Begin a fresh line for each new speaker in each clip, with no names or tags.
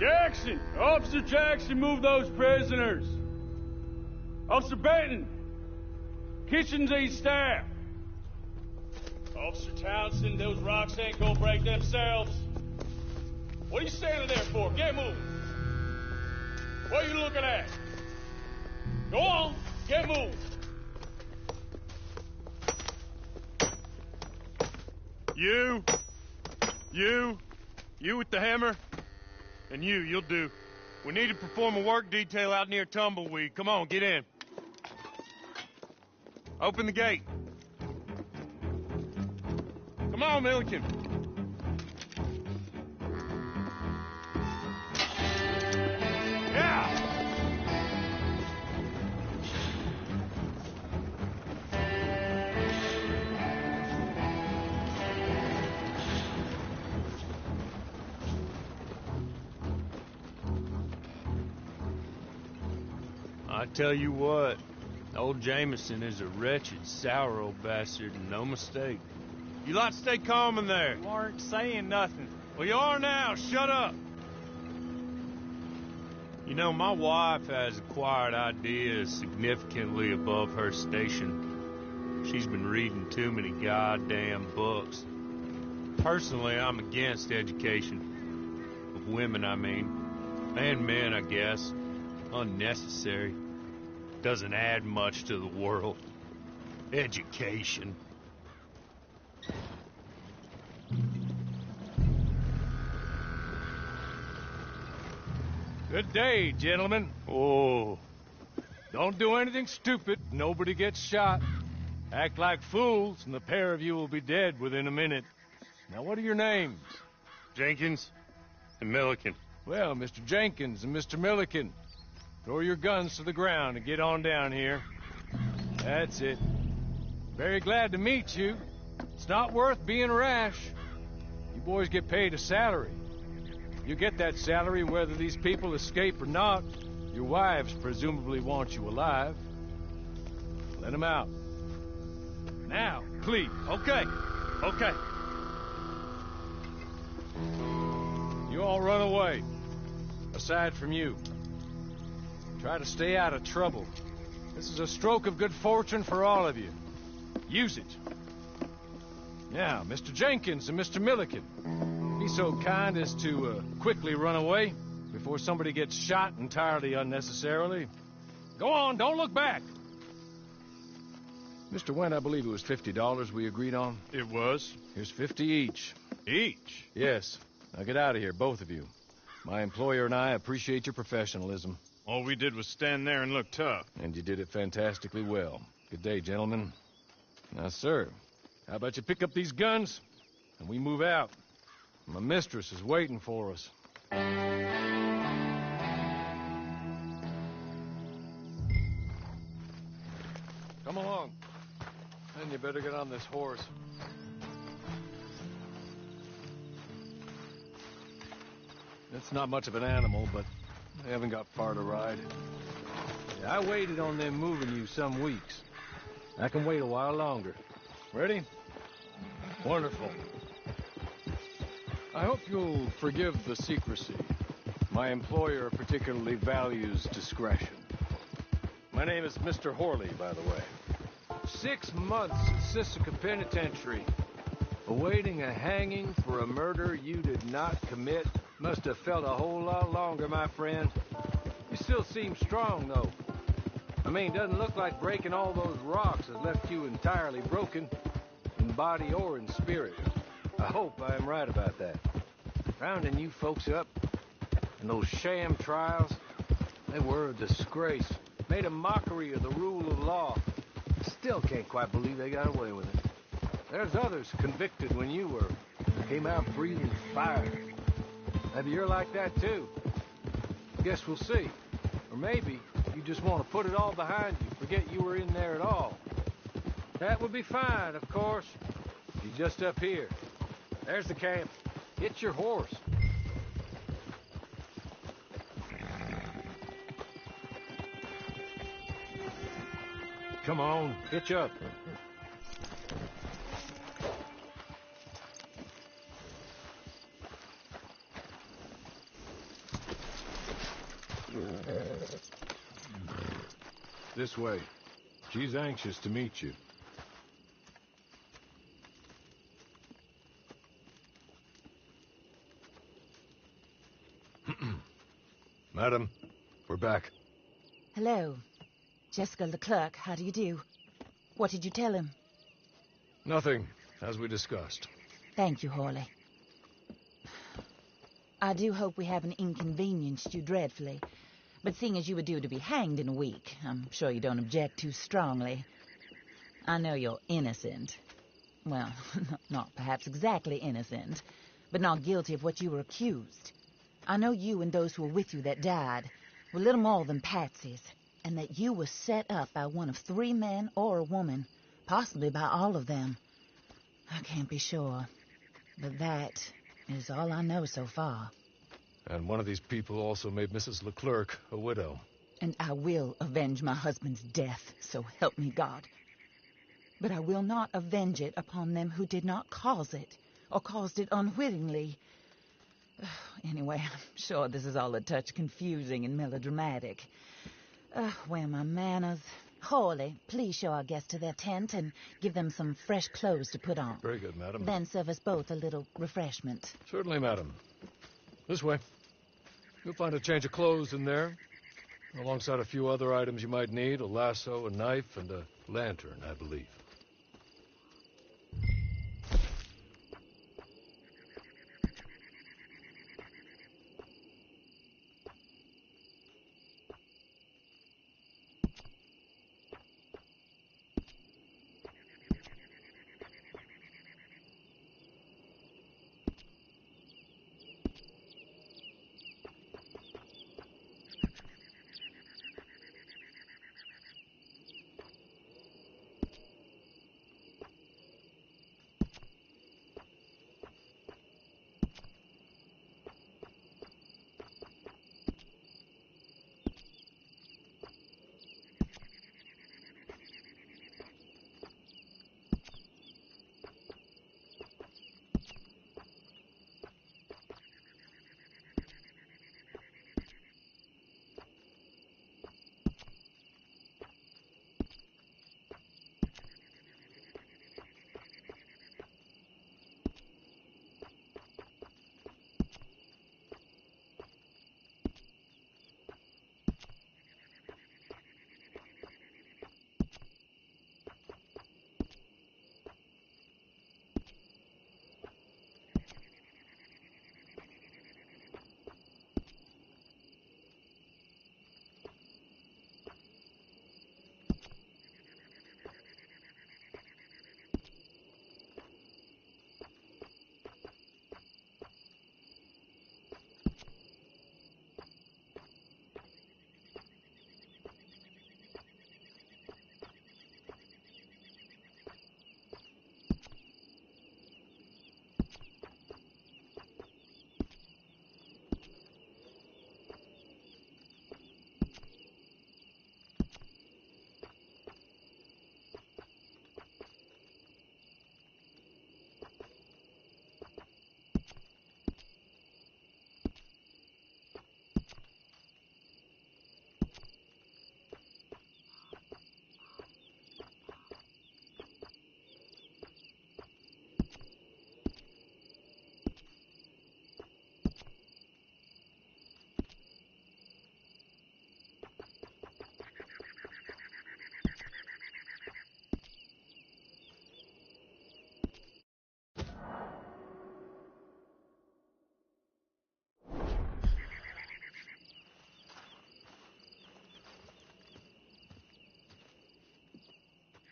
Jackson! Officer Jackson, move those prisoners! Officer Benton! Kitchens ain't staff! Officer Townsend, those rocks ain't gonna break themselves. What are you standing there for? Get moving! What are you looking at? Go on, get moving!
You with the hammer? And you'll do. We need to perform a work detail out near Tumbleweed. Come on, get in. Open the gate. Come on, Milliken. Yeah! I tell you what, old Jameson is a wretched, sour old bastard, and no mistake. You lot stay calm in there.
You aren't saying nothing.
Well, you are now. Shut up. You know, my wife has acquired ideas significantly above her station. She's been reading too many goddamn books. Personally, I'm against education. Of women, I mean. And men, I guess. Unnecessary. Doesn't add much to the world. Education.
Good day, gentlemen.
Oh.
Don't do anything stupid. Nobody gets shot. Act like fools, and the pair of you will be dead within a minute. Now, what are your names?
Jenkins and Milliken.
Well, Mr. Jenkins and Mr. Milliken, throw your guns to the ground and get on down here. That's it. Very glad to meet you. It's not worth being rash. You boys get paid a salary. You get that salary whether these people escape or not. Your wives presumably want you alive. Let them out. Now, please.
Okay.
You all run away. Aside from you. Try to stay out of trouble. This is a stroke of good fortune for all of you. Use it. Now, Mr. Jenkins and Mr. Milliken, be so kind as to quickly run away before somebody gets shot entirely unnecessarily. Go on, don't look back. Mr. Wendt, I believe it was $50 we agreed on.
It was.
Here's 50 each.
Each?
Yes. Now get out of here, both of you. My employer and I appreciate your professionalism.
All we did was stand there and look tough.
And you did it fantastically well. Good day, gentlemen. Now, sir, how about you pick up these guns and we move out? My mistress is waiting for us. Come along. Then you better get on this horse. It's not much of an animal, but they haven't got far to ride. Yeah, I waited on them moving you some weeks. I can wait a while longer. Ready? Wonderful. I hope you'll forgive the secrecy. My employer particularly values discretion. My name is Mr. Horley, by the way. 6 months at Sisika Penitentiary, awaiting a hanging for a murder you did not commit. Must have felt a whole lot longer, my friend. You still seem strong, though. I mean, doesn't look like breaking all those rocks has left you entirely broken, in body or in spirit. I hope I am right about that. Rounding you folks up, and those sham trials, they were a disgrace. Made a mockery of the rule of law. Still can't quite believe they got away with it. There's others convicted when you were. Came out breathing fire. Maybe you're like that, too. Guess we'll see. Or maybe you just want to put it all behind you, forget you were in there at all. That would be fine, of course. You're just up here. There's the camp. Get your horse. Come on, hitch up. This way. She's anxious to meet you. Madam, we're back.
Hello. Jessica Leclerc, how do you do? What did you tell him?
Nothing, as we discussed.
Thank you, Hawley. I do hope we haven't inconvenienced you dreadfully. But seeing as you were due to be hanged in a week, I'm sure you don't object too strongly. I know you're innocent. Well, not perhaps exactly innocent, but not guilty of what you were accused. I know you and those who were with you that died were little more than patsies, and that you were set up by one of 3 men or a woman, possibly by all of them. I can't be sure, but that is all I know so far.
And one of these people also made Mrs. Leclerc a widow.
And I will avenge my husband's death, so help me God. But I will not avenge it upon them who did not cause it, or caused it unwittingly. Anyway, I'm sure this is all a touch confusing and melodramatic. Where are my manners? Hawley, please show our guests to their tent and give them some fresh clothes to put on.
Very good, madam.
Then serve us both a little refreshment.
Certainly, madam. This way. You'll find a change of clothes in there, alongside a few other items you might need, a lasso, a knife, and a lantern, I believe.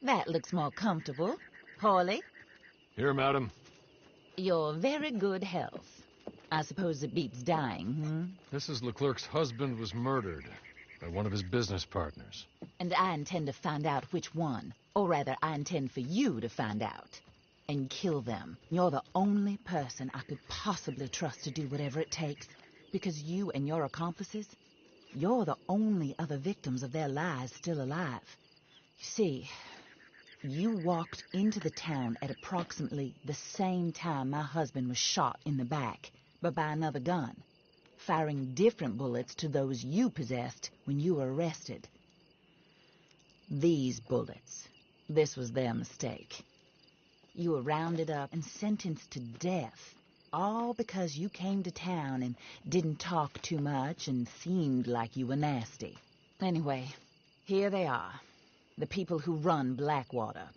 That looks more comfortable. Hawley,
Here, madam.
you're very good health. I suppose it beats dying,
Mrs. Leclerc's husband was murdered by one of his business partners.
And I intend to find out which one. Or rather, I intend for you to find out. And kill them. You're the only person I could possibly trust to do whatever it takes. Because you and your accomplices, you're the only other victims of their lies still alive. You see, you walked into the town at approximately the same time my husband was shot in the back, but by another gun, firing different bullets to those you possessed when you were arrested. These bullets. This was their mistake. You were rounded up and sentenced to death, all because you came to town and didn't talk too much and seemed like you were nasty. Anyway, here they are, the people who run Blackwater.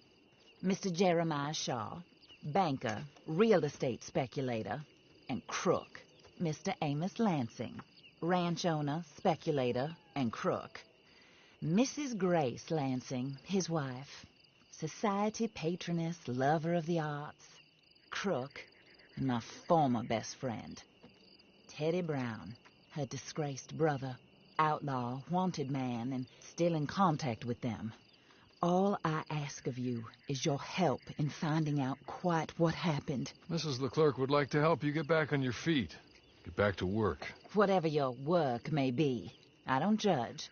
Mr. Jeremiah Shaw, banker, real estate speculator, and crook. Mr. Amos Lansing, ranch owner, speculator, and crook. Mrs. Grace Lansing, his wife, society patroness, lover of the arts, crook, and my former best friend. Teddy Brown, her disgraced brother, outlaw, wanted man, and still in contact with them. All I ask of you is your help in finding out quite what happened.
Mrs. Leclerc would like to help you get back on your feet. Get back to work.
Whatever your work may be, I don't judge.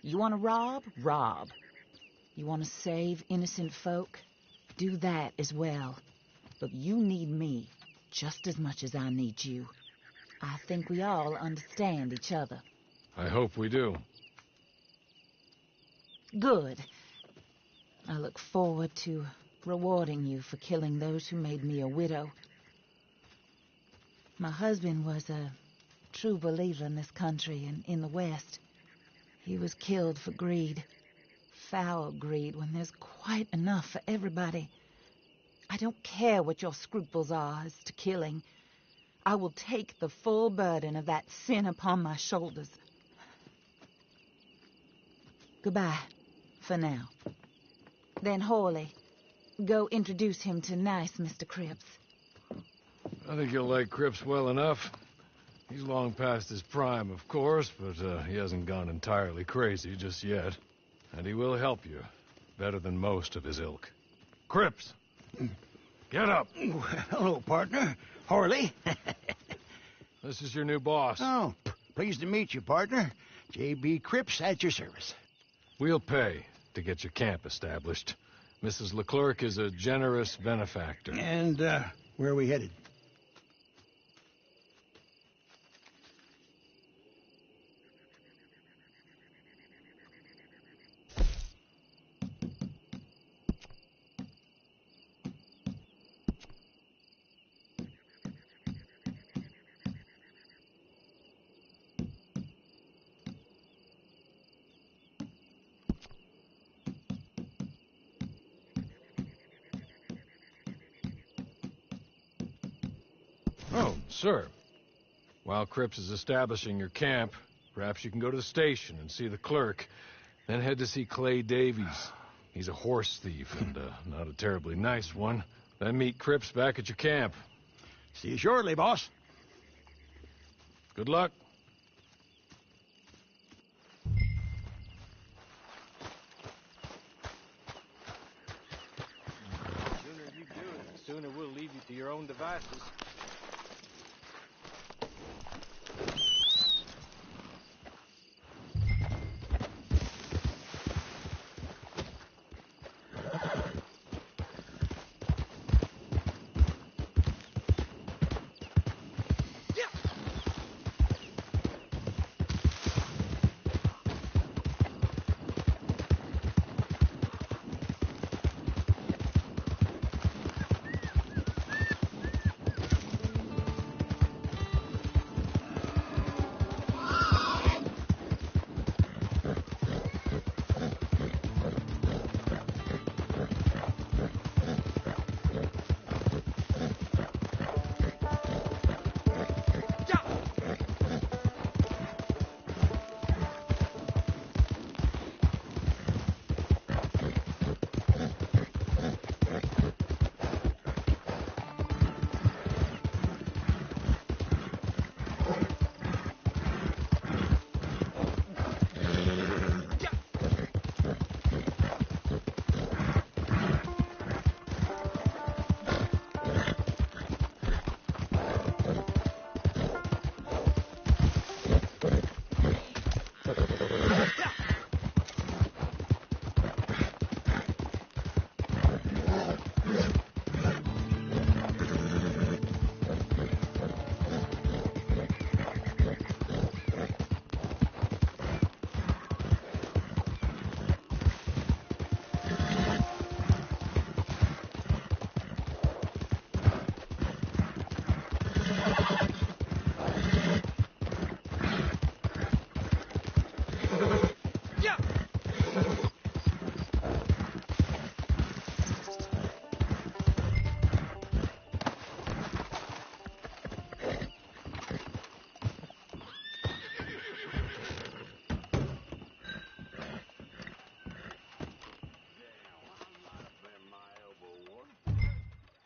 You want to rob? Rob. You want to save innocent folk? Do that as well. But you need me just as much as I need you. I think we all understand each other.
I hope we do.
Good. I look forward to rewarding you for killing those who made me a widow. My husband was a true believer in this country and in the West. He was killed for greed. Foul greed when there's quite enough for everybody. I don't care what your scruples are as to killing. I will take the full burden of that sin upon my shoulders. Goodbye, for now. Then Hawley, go introduce him to nice Mr. Cripps.
I think you'll like Cripps well enough. He's long past his prime, of course, but he hasn't gone entirely crazy just yet. And he will help you better than most of his ilk. Cripps! Get up!
Hello, partner. Hawley.
This is your new boss.
Oh, pleased to meet you, partner. J.B. Cripps at your service.
We'll pay to get your camp established. Mrs. Leclerc is a generous benefactor.
And, where are we headed?
Oh, sir. While Cripps is establishing your camp, perhaps you can go to the station and see the clerk, then head to see Clay Davies. He's a horse thief, and not a terribly nice one. Then meet Cripps back at your camp.
See you shortly, boss.
Good luck.
The sooner you do it, the sooner we'll leave you to your own devices.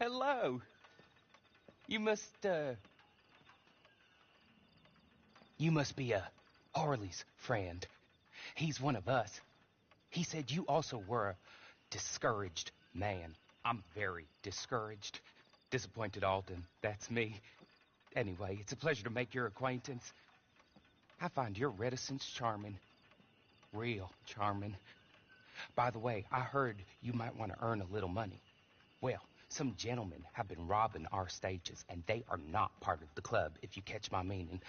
Hello. You must be Harley's friend. He's one of us. He said you also were a discouraged man. I'm very discouraged. Disappointed Alden, that's me. Anyway, it's a pleasure to make your acquaintance. I find your reticence charming. Real charming. By the way, I heard you might want to earn a little money. Well, some gentlemen have been robbing our stages, and they are not part of the club, if you catch my meaning.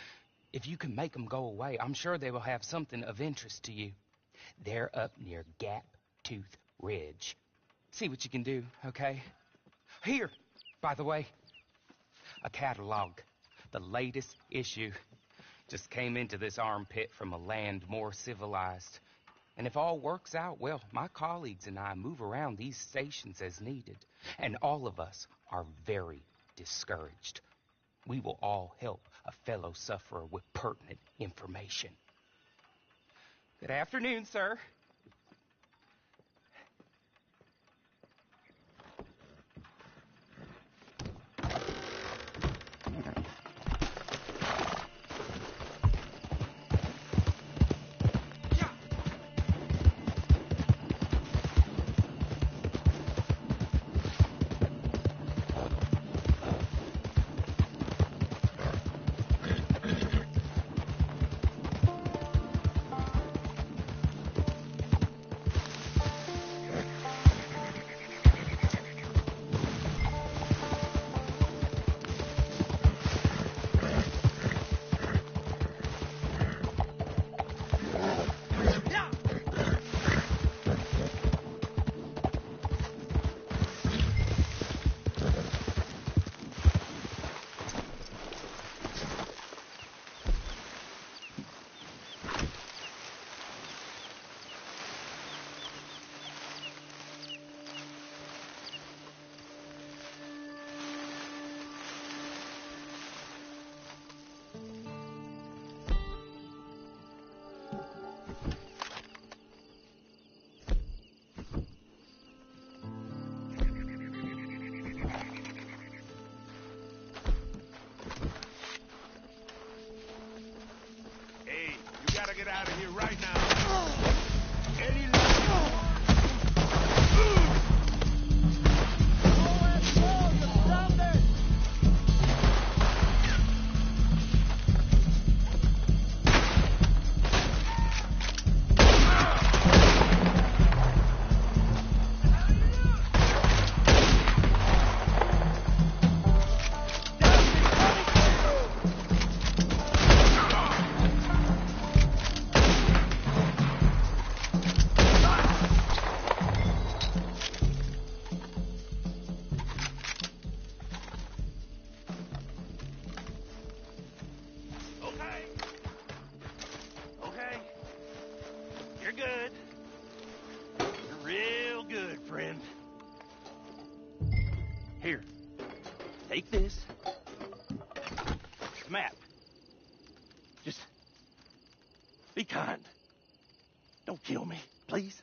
If you can make them go away, I'm sure they will have something of interest to you. They're up near Gap Tooth Ridge. See what you can do, okay? Here, by the way, a catalog. The latest issue. Just came into this armpit from a land more civilized. And if all works out, well, my colleagues and I move around these stations as needed. And all of us are very discouraged. We will all help a fellow sufferer with pertinent information. Good afternoon, sir.
Get out of here right now. Any
Here, take this. It's a map. Just be kind. Don't kill me, please.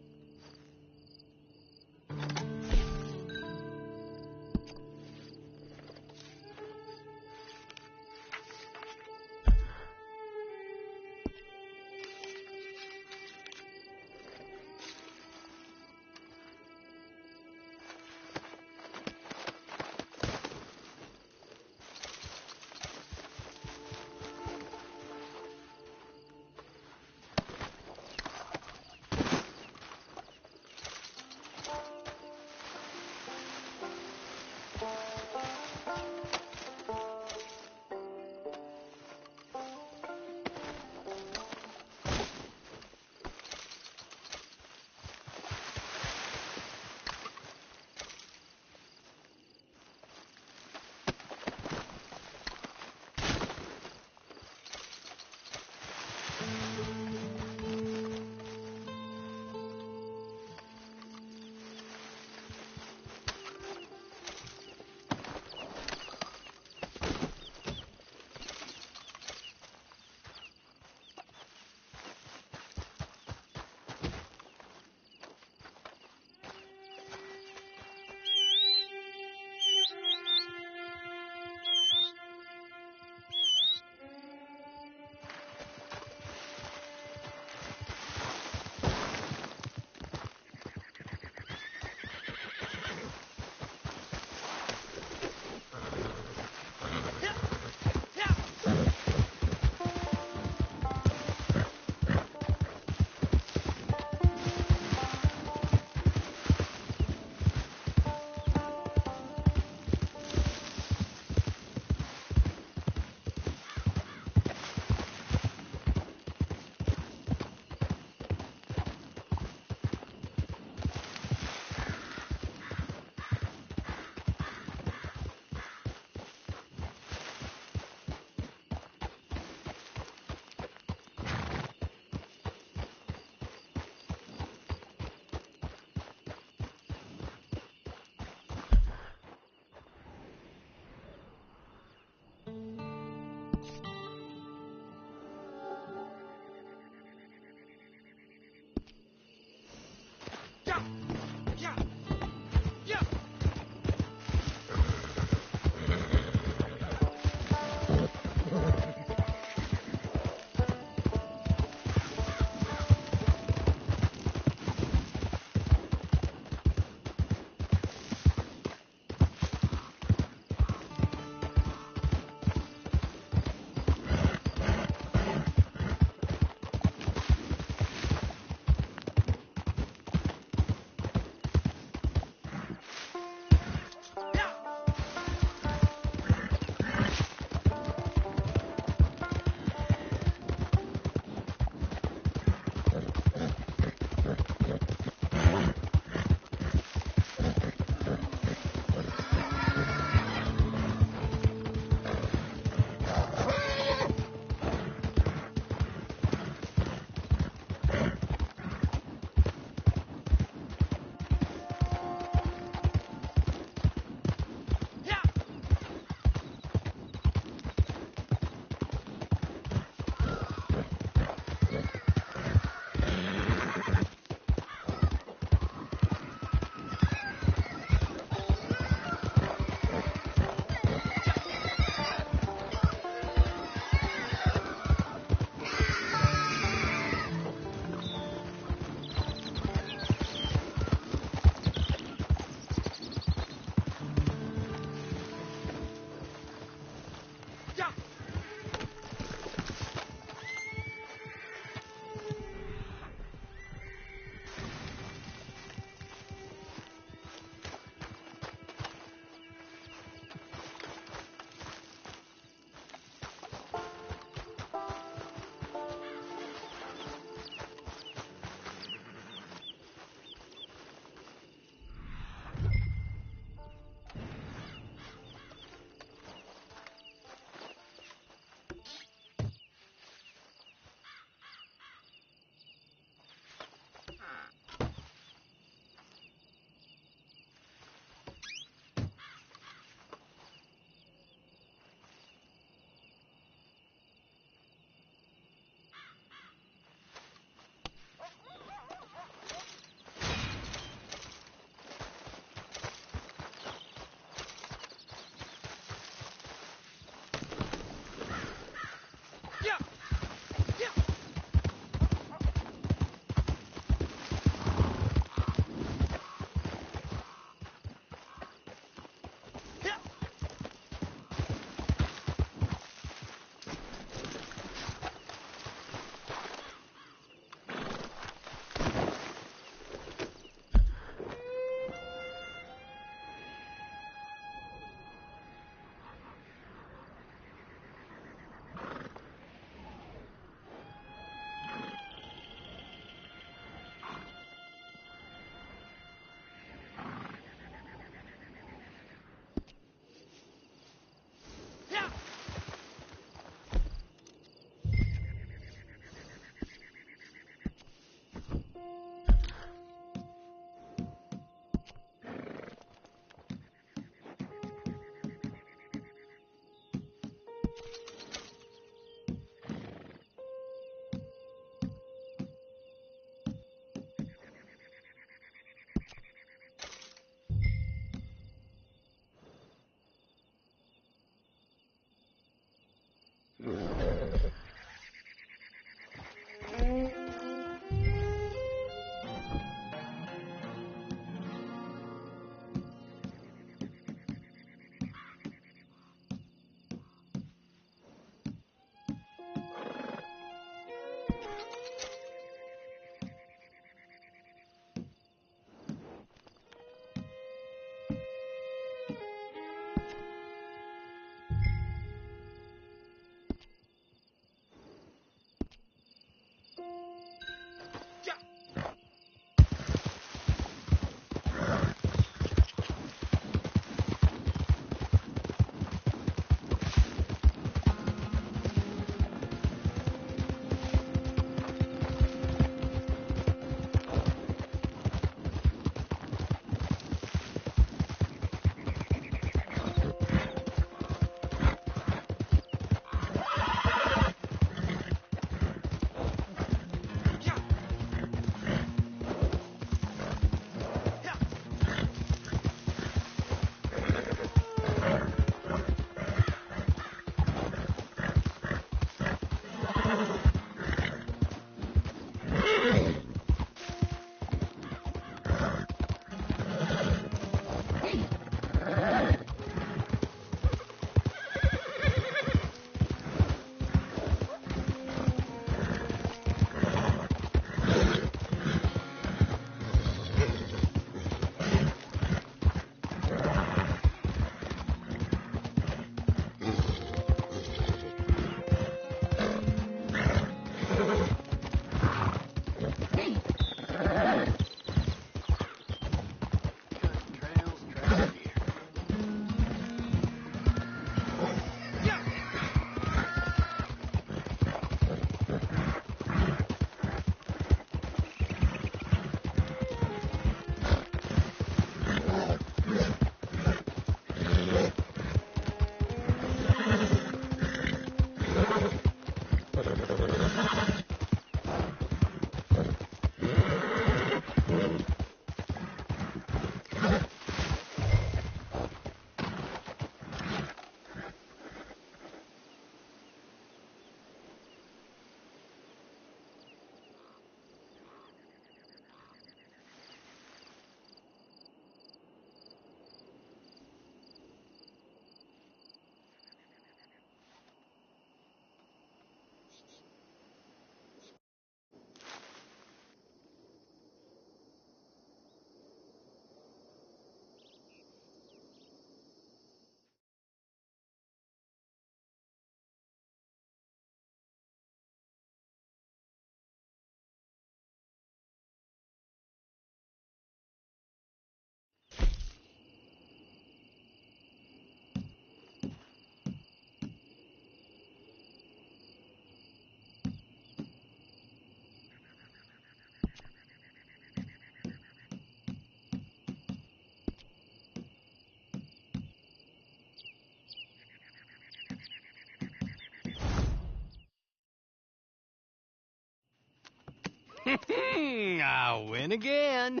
I win again.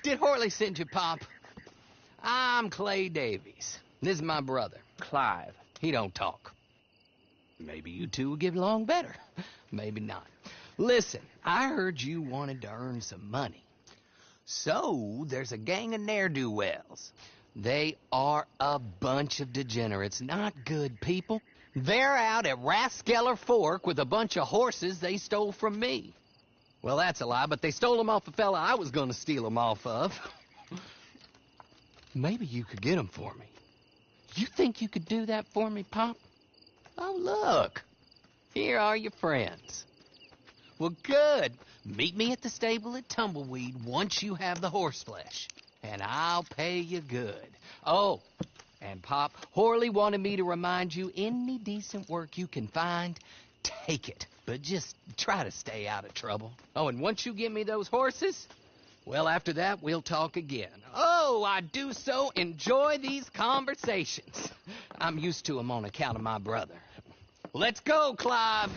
Did Horley send you, Pop? I'm Clay Davies. This is my brother, Clive. He don't talk. Maybe you two will get along better. Maybe not. Listen, I heard you wanted to earn some money. So, there's a gang of ne'er-do-wells. They are a bunch of degenerates, not good people. They're out at Raskeller Fork with a bunch of horses they stole from me. Well, that's a lie, but they stole them off the fella I was going to steal them off of. Maybe you could get them for me. You think you could do that for me, Pop? Oh, look. Here are your friends. Well, good. Meet me at the stable at Tumbleweed once you have the horse flesh, and I'll pay you good. Oh, and Pop, Horley wanted me to remind you, any decent work you can find, take it. But just try to stay out of trouble. Oh, and once you give me those horses, well, after that, we'll talk again. Oh, I do so enjoy these conversations. I'm used to them on account of my brother. Let's go, Clive.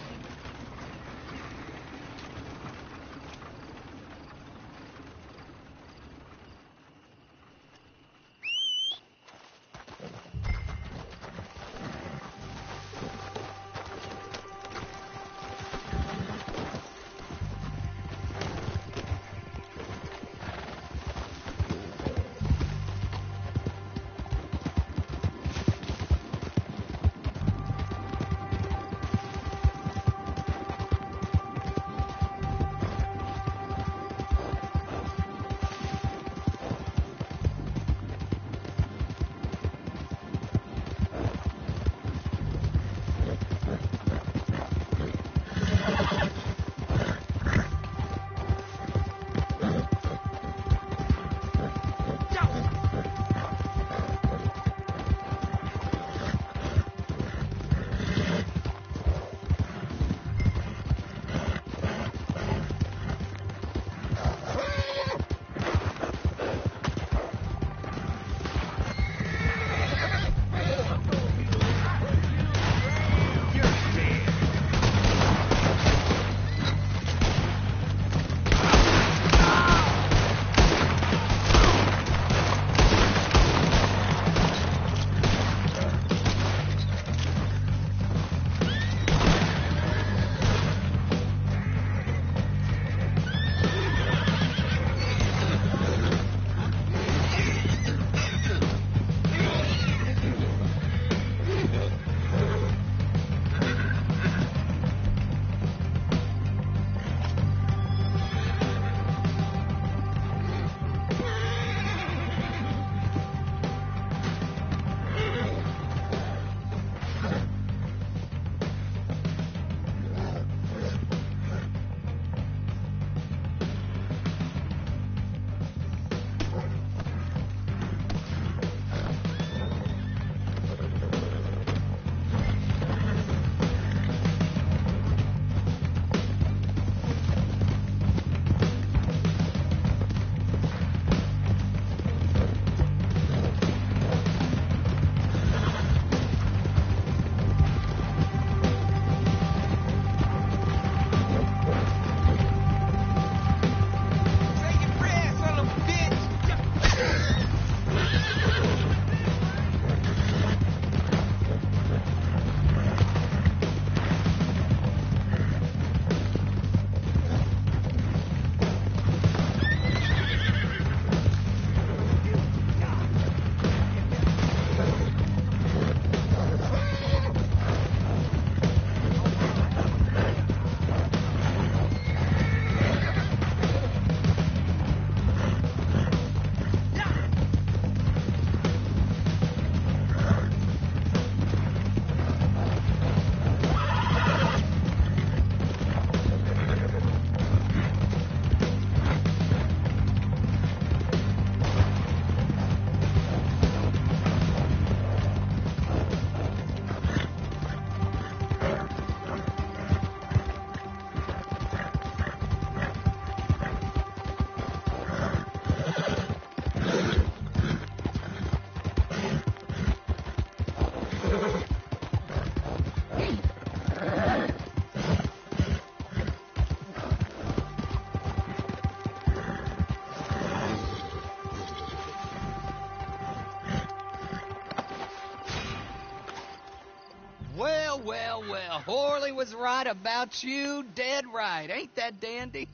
Horley was right about you, dead right. Ain't that dandy?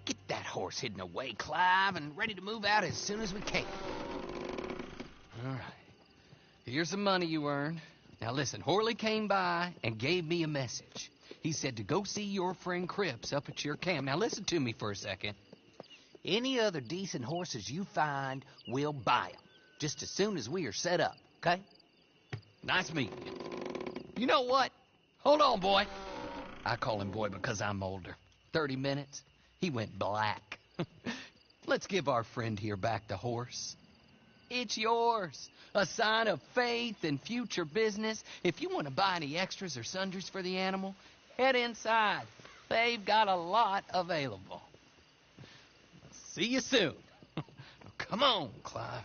Get that horse hidden away, Clive, and ready to move out as soon as we can. All right. Here's the money you earned. Now listen, Horley came by and gave me a message. He said to go see your friend Cripps up at your camp. Now listen to me for a second. Any other decent horses you find, we'll buy them. Just as soon as we are set up, okay? Nice meeting you. You know what? Hold on, boy. I call him boy because I'm older. 30 minutes, he went black. Let's give our friend here back the horse. It's yours. A sign of faith and future business. If you want to buy any extras or sundries for the animal, head inside. They've got a lot available. See you soon. Come on, Clive.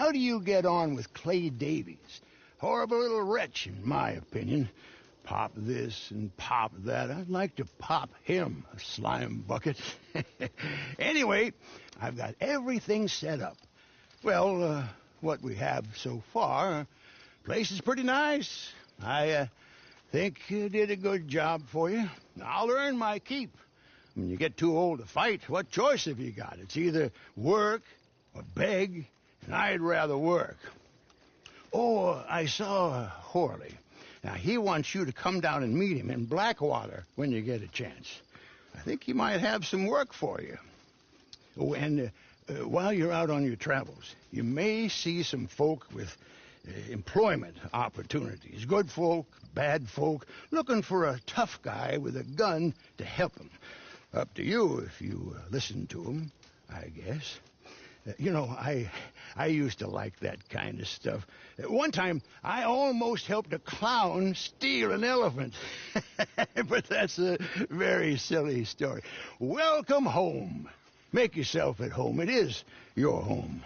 how do you get on with Clay Davies? Horrible little wretch, in my opinion. Pop this and pop that. I'd like to pop him, a slime bucket. Anyway, I've got everything set up. Well, what we have so far, place is pretty nice. I think you did a good job for you. I'll earn my keep. When you get too old to fight, what choice have you got? It's either work or beg, and I'd rather work. Oh, I saw Horley. Now, he wants you to come down and meet him in Blackwater when you get a chance. I think he might have some work for you. Oh, and while you're out on your travels, you may see some folk with employment opportunities. Good folk, bad folk, looking for a tough guy with a gun to help them. Up to you if you listen to them, I guess. You know, I used to like that kind of stuff. One time, I almost helped a clown steal an elephant. But that's a very silly story. Welcome home. Make yourself at home. It is your home.